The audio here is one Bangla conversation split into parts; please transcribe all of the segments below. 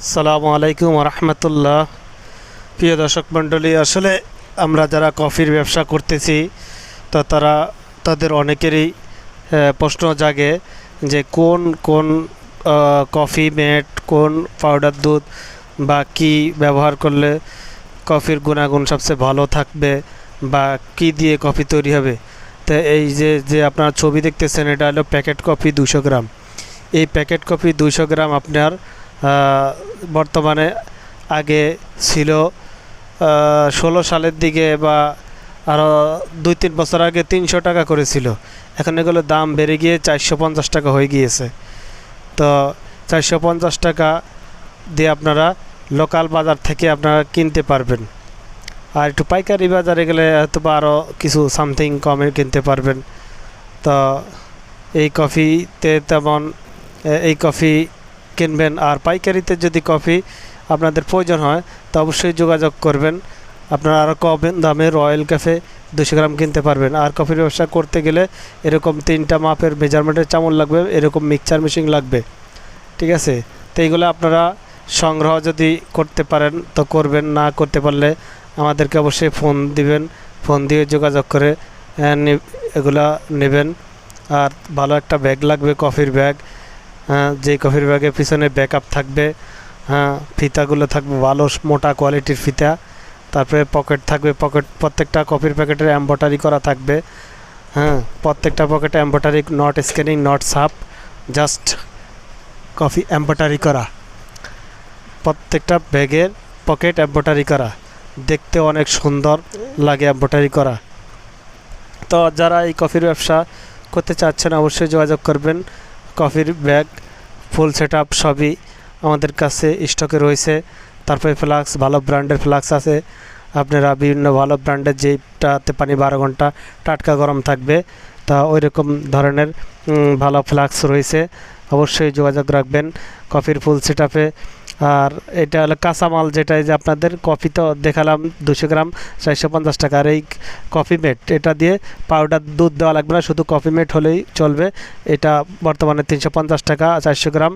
আসসালামু আলাইকুম রহমতুল্লাহ। প্রিয় দর্শক মণ্ডলী, আসলে আমরা যারা কফির ব্যবসা করতেছি তো তাদের অনেকেরই প্রশ্ন জাগে যে কোন কোন কফি মেট, কোন পাউডার দুধ বা কি ব্যবহার করলে কফির গুণাগুণ সবচেয়ে ভালো থাকবে বা কি দিয়ে কফি তৈরি হবে। তো এই যে যে আপনার ছবি দেখতেছেন, এটা হলো প্যাকেট কফি 200 গ্রাম। এই প্যাকেট কফি 200 গ্রাম আপনার বর্তমানে আগে ছিল 16 সালের দিকে বা আরও 2-3 বছর আগে 300 টাকা করেছিল। এখন এগুলো দাম বেড়ে গিয়ে 450 টাকা হয়ে গিয়েছে। তো 450 টাকা দিয়ে আপনারা লোকাল বাজার থেকে আপনারা কিনতে পারবেন। আর একটু পাইকারি বাজারে গেলে হয়তো বা আরও কিছু সামথিং কমে কিনতে পারবেন। তো এই কফিতে তেমন এই কফি কিনবেন। আর পাইকারিতে যদি কফি আপনাদের প্রয়োজন হয় তো অবশ্যই যোগাযোগ করবেন। আপনারা আরও কম দামে রয়্যাল ক্যাফে 200 গ্রাম কিনতে পারবেন। আর কফির ব্যবসা করতে গেলে এরকম 3টা মাপের মেজারমেন্টের চামচ লাগবে, এরকম মিক্সচার মেশিন লাগবে, ঠিক আছে। তো এইগুলো আপনারা সংগ্রহ যদি করতে পারেন তো করবেন, না করতে পারলে আমাদেরকে অবশ্যই ফোন দিবেন। ফোন দিয়ে যোগাযোগ করে এগুলা নেবেন। আর ভালো একটা ব্যাগ লাগবে, কফির ব্যাগ। যে কফির ব্যাগের পিছনে ব্যাকআপ থাকবে, ফিতাগুলো থাকবে ভালো মোটা কোয়ালিটির ফিতা। তারপরে পকেট থাকবে, প্রত্যেকটা কফির প্যাকেটের এমব্রয়ডারি করা থাকবে। প্রত্যেকটা পকেটে এমব্রয়ডারি, নট স্ক্যানিং, নট ছাপ, জাস্ট কফি এমব্রয়ডারি করা। প্রত্যেকটা ব্যাগের পকেট এমব্রয়ডারি করা, দেখতে অনেক সুন্দর লাগে এমব্রয়ডারি করা। তো যারা এই কফির ব্যবসা করতে চাচ্ছেন অবশ্যই যোগাযোগ করবেন। কফির ব্যাগ ফুল সেট আপ সবই আমাদের কাছে স্টকে রয়েছে। তারপরে ফ্লাক্স, ভালো ব্র্যান্ডের ফ্লাক্স আছে। আপনারা বিভিন্ন ভালো ব্র্যান্ডের যেটাতে পানি 12 ঘন্টা টাটকা গরম থাকবে, তা ওই রকম ধরনের ভালো ফ্লাক্স রয়েছে। অবশ্যই যোগাযোগ রাখবেন কফির ফুল সেট আপে। আর এটা হলো কাঁচামাল, যেটা যে আপনাদের কফি তো দেখালাম 200 গ্রাম 450 টাকা। আর এই কফি মেট, এটা দিয়ে পাউডার দুধ দেওয়া লাগবে না, শুধু কফি মেট হলেই চলবে। এটা বর্তমানে 350 টাকা 400 গ্রাম।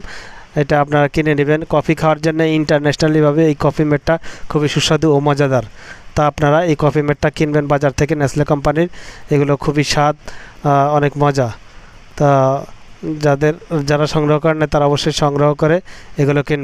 এটা আপনারা কিনে নেবেন। কফি খাওয়ার জন্য ইন্টারন্যাশনালিভাবে এই কফি মেটটা খুবই সুস্বাদু ও মজাদার। তা আপনারা এই কফি মেটটা কিনবেন বাজার থেকে, নেসলে কোম্পানির। এগুলো খুবই স্বাদ, অনেক মজা। তা যারা সংগ্রহ করেন তারা অবশ্যই সংগ্রহ করে এগুলো কিনবেন।